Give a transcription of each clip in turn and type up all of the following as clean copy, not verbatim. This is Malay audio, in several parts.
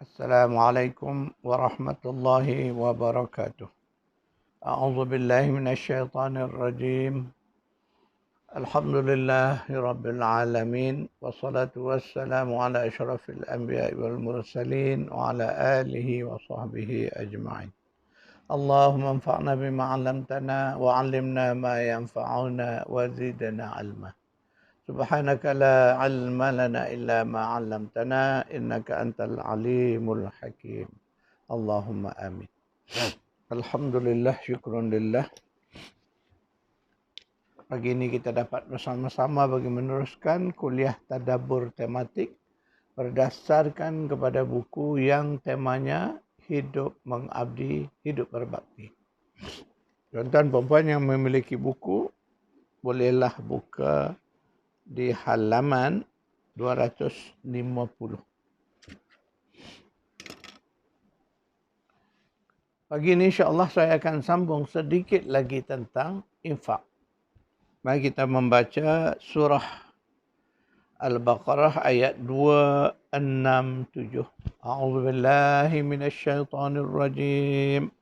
Assalamualaikum warahmatullahi wabarakatuh. A'udzu billahi minasyaitonir rajim. Alhamdulillahi rabbil alamin wassalatu wassalamu ala asyrafil anbiya'i wal mursalin wa ala alihi wa sahbihi ajma'in. Allahumma anfa'na bima 'allamtana wa 'allimna ma yanfa'una wa zidna 'ilma. Subhanaka la 'ilma lana illa ma 'allamtana innaka antal alimul hakim. Allahumma amin. Alhamdulillah, syukrunillah. Pagi ini kita dapat bersama-sama bagi meneruskan kuliah tadabbur tematik berdasarkan kepada buku yang temanya Hidup Mengabdi, Hidup Berbakti. Tuan-tuan perempuan yang memiliki buku, bolehlah buka di halaman 250. Pagi ini insya-Allah saya akan sambung sedikit lagi tentang infak. Mari kita membaca surah Al-Baqarah ayat 267. A'udzu billahi minasyaitonir rajim.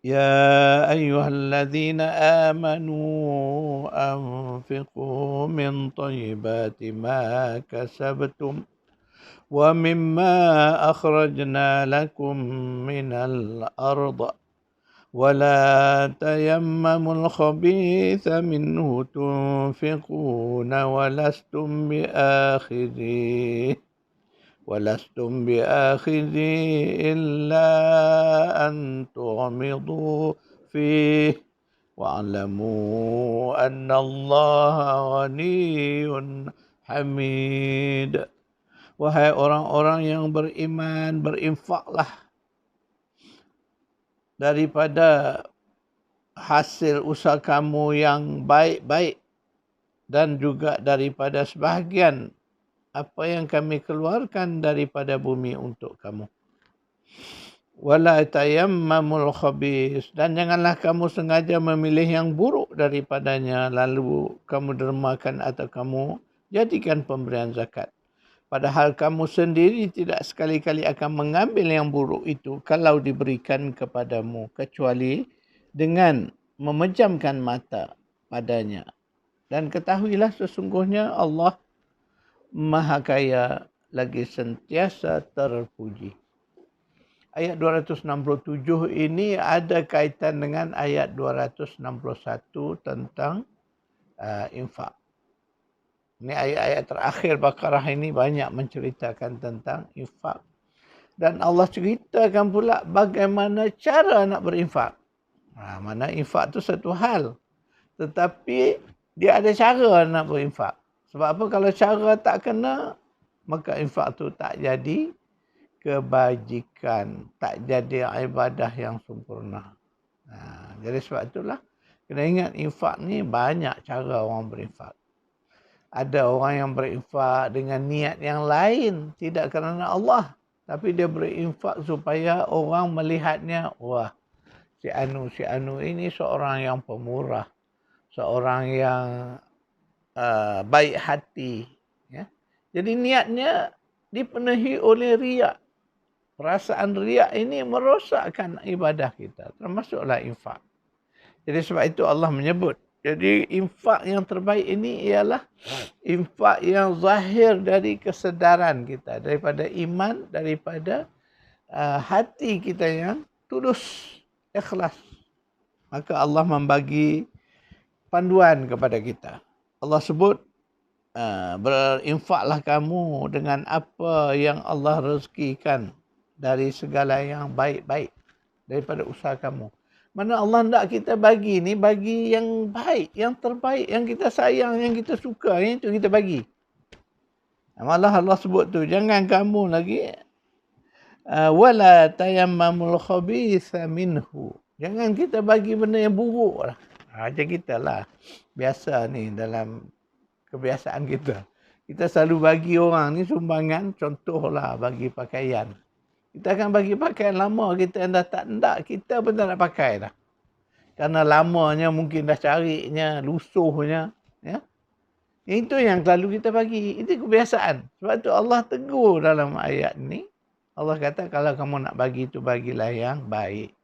Ya ayyuhalladzina amanu anfiqu min thayyibati ma kasabtum wa mimma akhrajna lakum minal ardh ولا تيمموا الخبيث منه تنفقون ولستم بآخذيه إلا أن تغمضوا فيه واعلموا أن الله غني حميد. Wahai orang-orang yang beriman, berinfaklah daripada hasil usaha kamu yang baik-baik dan juga daripada sebahagian apa yang kami keluarkan daripada bumi untuk kamu. Wala tayammamul khabis, dan janganlah kamu sengaja memilih yang buruk daripadanya lalu kamu dermakan atau kamu jadikan pemberian zakat. Padahal kamu sendiri tidak sekali-kali akan mengambil yang buruk itu kalau diberikan kepadamu, kecuali dengan memejamkan mata padanya. Dan ketahuilah sesungguhnya Allah Maha Kaya lagi sentiasa terpuji. Ayat 267 ini ada kaitan dengan ayat 261 tentang infak. Ini ayat-ayat terakhir Baqarah ini banyak menceritakan tentang infak. Dan Allah ceritakan pula bagaimana cara nak berinfak. Mana infak tu satu hal. Tetapi dia ada cara nak berinfak. Sebab apa? Kalau cara tak kena, maka infak tu tak jadi kebajikan. Tak jadi ibadah yang sempurna. Jadi sebab itulah, kena ingat infak ni banyak cara orang berinfak. Ada orang yang berinfak dengan niat yang lain, tidak kerana Allah. Tapi dia berinfak supaya orang melihatnya, wah, si Anu ini seorang yang pemurah. Seorang yang baik hati. Ya. Jadi niatnya dipenuhi oleh riak. Perasaan riak ini merosakkan ibadah kita. Termasuklah infak. Jadi sebab itu Allah menyebut. Jadi infak yang terbaik ini ialah infak yang zahir dari kesedaran kita, daripada iman, daripada hati kita yang tulus, ikhlas. Maka Allah membagi panduan kepada kita. Allah sebut, berinfaklah kamu dengan apa yang Allah rezekikan dari segala yang baik-baik daripada usaha kamu. Mana Allah nak kita bagi ni, bagi yang baik, yang terbaik, yang kita sayang, yang kita suka, yang itu kita bagi. Malah Allah sebut tu, jangan kamu lagi wala tayammamul khabitha minhu. Jangan kita bagi benda yang buruk lah. Macam kita lah. Biasa ni dalam kebiasaan kita. Kita selalu bagi orang ni sumbangan, contohlah bagi pakaian. Kita akan bagi pakaian lama, kita dah tak nak, kita pun tak nak pakai dah. Karena lamanya mungkin dah carinya, lusuhnya. Ya? Itu yang selalu kita bagi. Itu kebiasaan. Sebab tu Allah tegur dalam ayat ni. Allah kata kalau kamu nak bagi itu bagilah yang baik.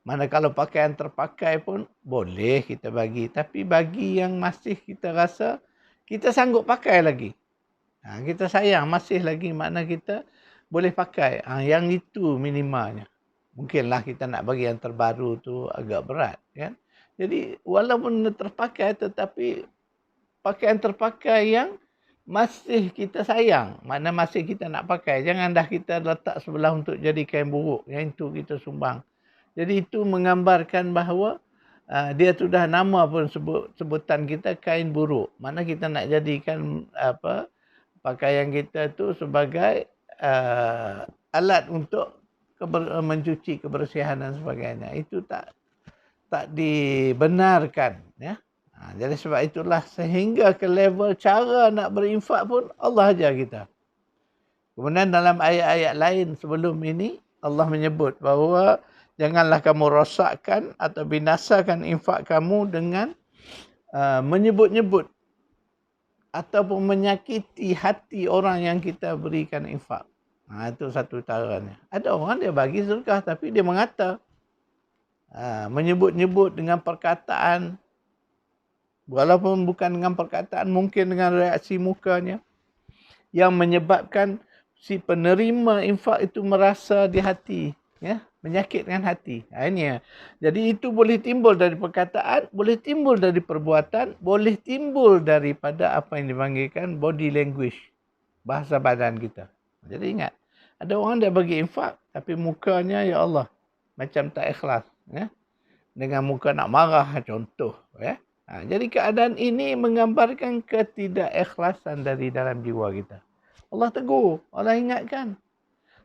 Mana kalau pakaian terpakai pun boleh kita bagi. Tapi bagi yang masih kita rasa kita sanggup pakai lagi. Kita sayang masih lagi makna kita boleh pakai. Yang itu minimalnya. Mungkinlah kita nak bagi yang terbaru tu agak berat. Kan? Jadi walaupun terpakai tetapi pakaian terpakai yang masih kita sayang. Makna masih kita nak pakai. Jangan dah kita letak sebelah untuk jadi kain buruk. Yang itu kita sumbang. Jadi itu menggambarkan bahawa dia sudah nama pun sebutan kita kain buruk. Mana kita nak jadikan pakaian kita tu sebagai alat untuk mencuci kebersihan dan sebagainya. Itu tak dibenarkan, ya. Jadi sebab itulah sehingga ke level cara nak berinfak pun Allah ajar kita. Kemudian dalam ayat-ayat lain sebelum ini Allah menyebut bahawa janganlah kamu rosakkan atau binasakan infak kamu dengan menyebut-nyebut ataupun menyakiti hati orang yang kita berikan infak. Itu satu caranya. Ada orang dia bagi sedekah tapi dia mengata. Menyebut-nyebut dengan perkataan. Walaupun bukan dengan perkataan, mungkin dengan reaksi mukanya. Yang menyebabkan si penerima infak itu merasa di hati. Ya, menyakitkan hati. Ini ya. Jadi itu boleh timbul dari perkataan, boleh timbul dari perbuatan, boleh timbul daripada apa yang dipanggilkan body language. Bahasa badan kita. Jadi ingat, ada orang dia bagi infak, tapi mukanya ya Allah, macam tak ikhlas. Ya? Dengan muka nak marah contoh. Ya? Jadi keadaan ini menggambarkan ketidakikhlasan dari dalam jiwa kita. Allah tegur, Allah ingatkan.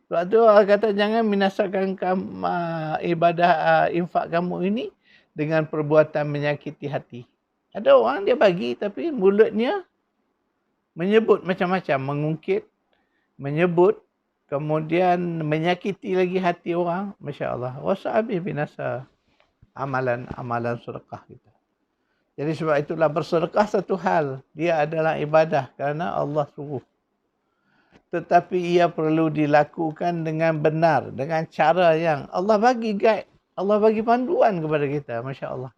Sebab tu Allah kata jangan binasakan ibadah infak kamu ini dengan perbuatan menyakiti hati. Ada orang dia bagi tapi mulutnya menyebut macam-macam, mengungkit, menyebut, kemudian menyakiti lagi hati orang. Masya Allah. Wasa habis binasa amalan sedekah kita. Jadi sebab itulah bersedekah satu hal. Dia adalah ibadah kerana Allah suruh. Tetapi ia perlu dilakukan dengan benar. Dengan cara yang Allah bagi guide. Allah bagi panduan kepada kita. Masya Allah.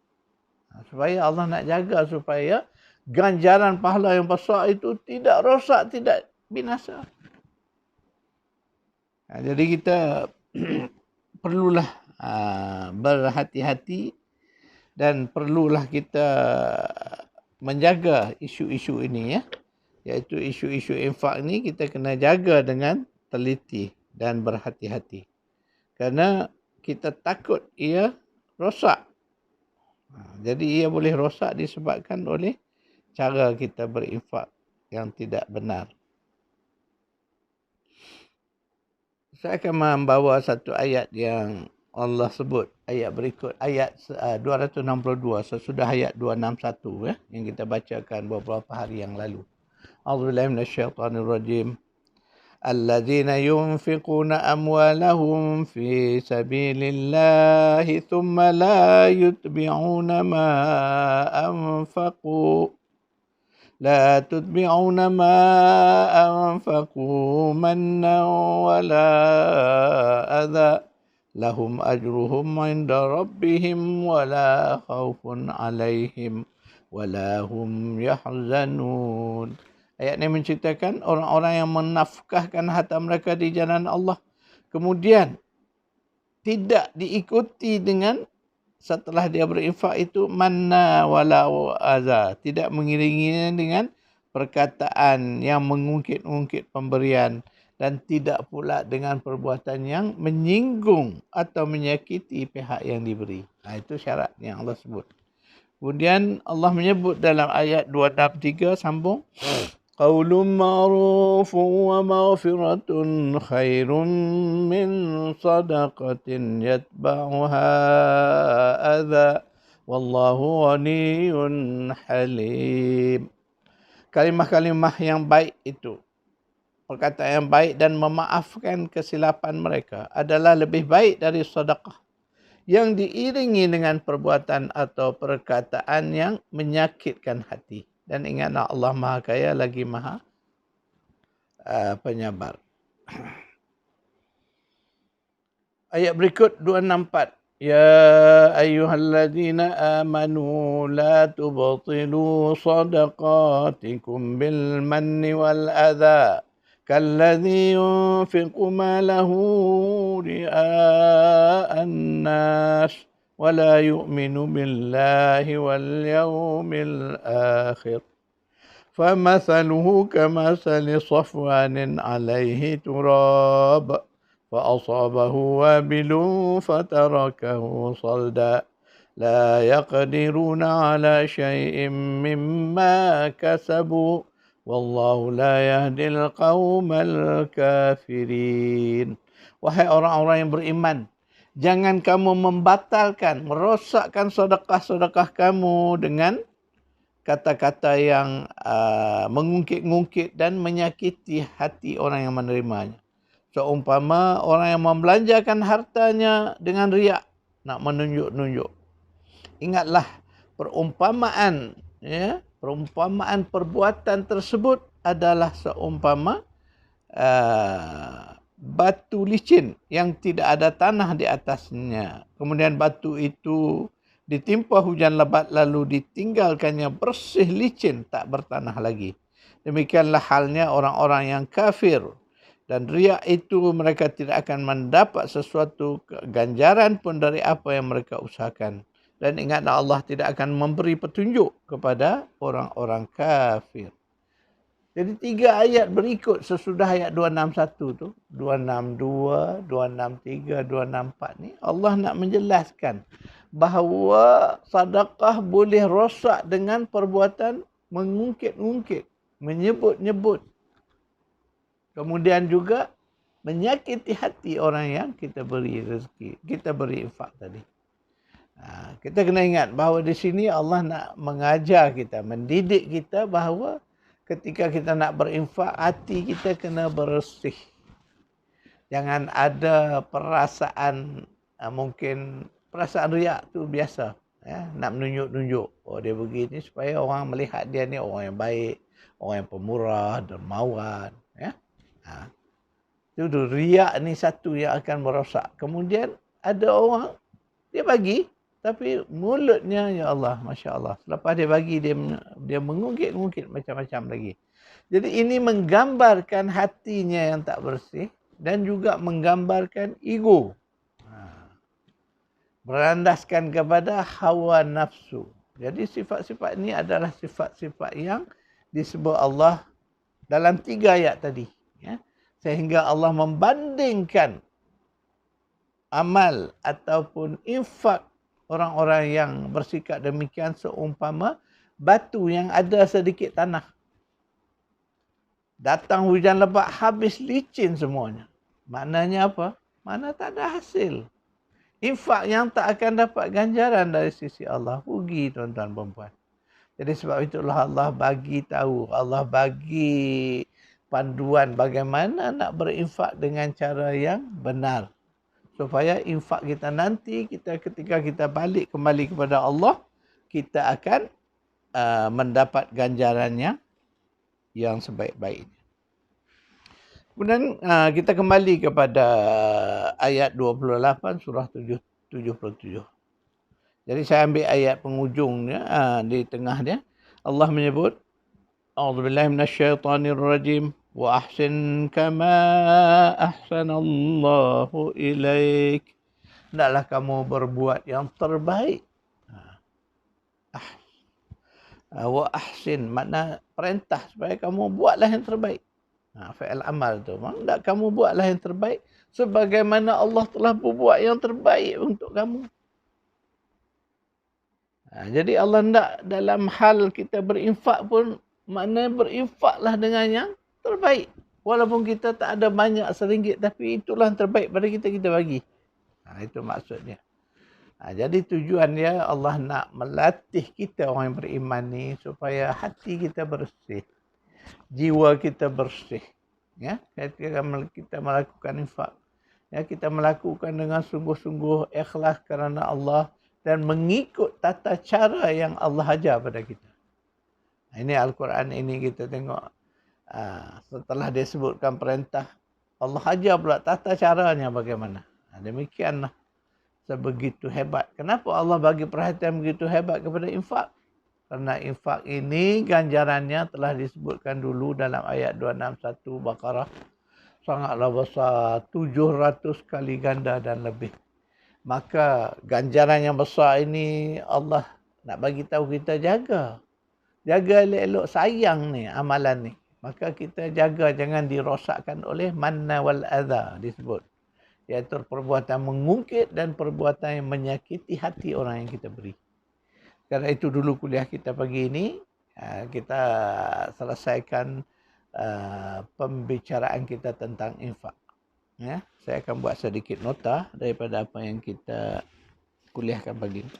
Supaya Allah nak jaga supaya ganjaran pahala yang besar itu tidak rosak, tidak binasa. Jadi kita perlulah berhati-hati dan perlulah kita menjaga isu-isu ini, ya. Iaitu isu-isu infak ni kita kena jaga dengan teliti dan berhati-hati. Kerana kita takut ia rosak. Jadi ia boleh rosak disebabkan oleh cara kita berinfak yang tidak benar. Saya akan membawa satu ayat yang Allah sebut, ayat berikut, ayat 262 sesudah ayat 261, ya, yang kita bacakan beberapa hari yang lalu. A'udzubillahi minasyaitonirrajim. Alladzina yunfiquna amwalahum fi sabilillahi thumma la yutbi'una ma anfaqu لا تتبعون ما أنفقوا منا ولا أذى لهم أجرهم عند ربهم ولا خوف عليهم ولا هم يحزنون. Ayat ini menceritakan orang-orang yang menafkahkan harta mereka di jalan Allah, kemudian tidak diikuti dengan setelah dia berinfak itu manna wala adza, tidak mengiringinya dengan perkataan yang mengungkit-ungkit pemberian dan tidak pula dengan perbuatan yang menyinggung atau menyakiti pihak yang diberi. Itu syarat yang Allah sebut. Kemudian Allah menyebut dalam ayat 263 sambung, qaulun ma'rufun wa maghfiratun khairun min sadaqatin yatba'uha adha wallahu ghaniyyun halim. Kalimah-kalimah yang baik itu, perkataan yang baik dan memaafkan kesilapan mereka adalah lebih baik dari sedekah yang diiringi dengan perbuatan atau perkataan yang menyakitkan hati. Dan ingatlah Allah Maha Kaya lagi Maha penyabar. Ayat berikut 264. Ya ayyuhalladzina amanu la tubtilu sadaqatikum bil manni wal adha kalladhi yunfiqu malahu ria'an nas wa la yu'minu billahi wal yawmil akhir. فمثله كمثل صفوان عليه تراب فأصابه وابل فتركه صلدا لا يقدرون على شيء مما كسبوا والله لا يهدي القوم الكافرين. Wahai orang-orang yang beriman, jangan kamu membatalkan, merosakkan sedekah-sedekah kamu dengan kata-kata yang mengungkit-ungkit dan menyakiti hati orang yang menerimanya. Seumpama orang yang membelanjakan hartanya dengan riak, nak menunjuk-nunjuk. Ingatlah perumpamaan, ya, perumpamaan perbuatan tersebut adalah seumpama batu licin yang tidak ada tanah di atasnya. Kemudian batu itu ditimpa hujan lebat lalu ditinggalkannya bersih licin tak bertanah lagi. Demikianlah halnya orang-orang yang kafir. Dan riak itu mereka tidak akan mendapat sesuatu ganjaran pun dari apa yang mereka usahakan. Dan ingatlah Allah tidak akan memberi petunjuk kepada orang-orang kafir. Jadi 3 ayat berikut sesudah ayat 261 tu, 262, 263, 264 ni Allah nak menjelaskan bahawa sedekah boleh rosak dengan perbuatan mengungkit-ungkit, menyebut-nyebut. Kemudian juga menyakiti hati orang yang kita beri rezeki, kita beri infak tadi. Kita kena ingat bahawa di sini Allah nak mengajar kita, mendidik kita bahawa ketika kita nak berinfak, hati kita kena bersih. Jangan ada perasaan, mungkin perasaan riak tu biasa. Ya, nak menunjuk-nunjuk. Oh, dia begini supaya orang melihat dia ni orang yang baik, orang yang pemurah, dermawan. Ya. Itu riak ni satu yang akan merosak. Kemudian ada orang, dia bagi, tapi mulutnya, ya Allah, Masya Allah. Selepas dia bagi, dia mengungkit-ungkit macam-macam lagi. Jadi ini menggambarkan hatinya yang tak bersih dan juga menggambarkan ego. Berlandaskan kepada hawa nafsu. Jadi sifat-sifat ini adalah sifat-sifat yang disebut Allah dalam 3 ayat tadi. Ya. Sehingga Allah membandingkan amal ataupun infak orang-orang yang bersikap demikian seumpama batu yang ada sedikit tanah. Datang hujan lebat, habis licin semuanya. Maknanya apa? Mana tak ada hasil. Infak yang tak akan dapat ganjaran dari sisi Allah. Rugi tuan-tuan perempuan. Jadi sebab itulah Allah bagi tahu, Allah bagi panduan bagaimana nak berinfak dengan cara yang benar. Supaya infak kita nanti, ketika kita balik kembali kepada Allah, kita akan mendapat ganjarannya yang sebaik-baiknya. Kemudian kita kembali kepada ayat 28 surah 77. Jadi saya ambil ayat penghujungnya, di tengah dia. Allah menyebut, A'udzubillahi minasyaitonirrajim. Wa ahsin kama ahsanallahu ilaik. Hendaklah kamu berbuat yang terbaik. Wa ahsin makna perintah supaya kamu buatlah yang terbaik. Fi'il amal tu. Hendak kamu buatlah yang terbaik sebagaimana Allah telah berbuat yang terbaik untuk kamu. Jadi Allah hendak dalam hal kita berinfak pun, makna berinfaklah dengan yang terbaik. Walaupun kita tak ada banyak RM1, tapi itulah yang terbaik pada kita, kita bagi. Itu maksudnya. Jadi tujuan dia Allah nak melatih kita orang yang beriman ni supaya hati kita bersih, jiwa kita bersih. Ya, ketika kita melakukan infak, ya, kita melakukan dengan sungguh-sungguh ikhlas kerana Allah dan mengikut tata cara yang Allah ajar pada kita. Ini Al-Quran ini kita tengok. Setelah dia sebutkan perintah, Allah ajar pula tata caranya bagaimana. Demikianlah. Sebegitu hebat. Kenapa Allah bagi perhatian begitu hebat kepada infak? Karena infak ini ganjarannya telah disebutkan dulu dalam ayat 261 Baqarah. Sangatlah besar, 700 kali ganda dan lebih. Maka ganjaran yang besar ini Allah nak bagi tahu kita jaga. Jaga elok-elok, sayang ni amalan ni. Maka kita jaga jangan dirosakkan oleh manna wal adha disebut. Iaitu perbuatan mengungkit dan perbuatan yang menyakiti hati orang yang kita beri. Karena itu dulu kuliah kita pagi ini, kita selesaikan pembicaraan kita tentang infak. Ya, saya akan buat sedikit nota daripada apa yang kita kuliahkan pagi ini.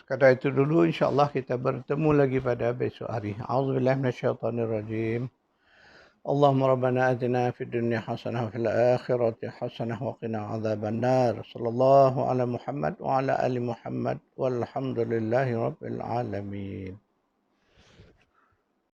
Sekadar itu dulu, insyaAllah kita bertemu lagi pada besok hari. A'udzubillah minasyaitanirrajim. Allahumma rabbana atina fid dunya hasanah wa fil akhirati hasanah wa qina adzaban nar. Sallallahu ala Muhammad wa ala ali Muhammad walhamdulillahi rabbil alamin.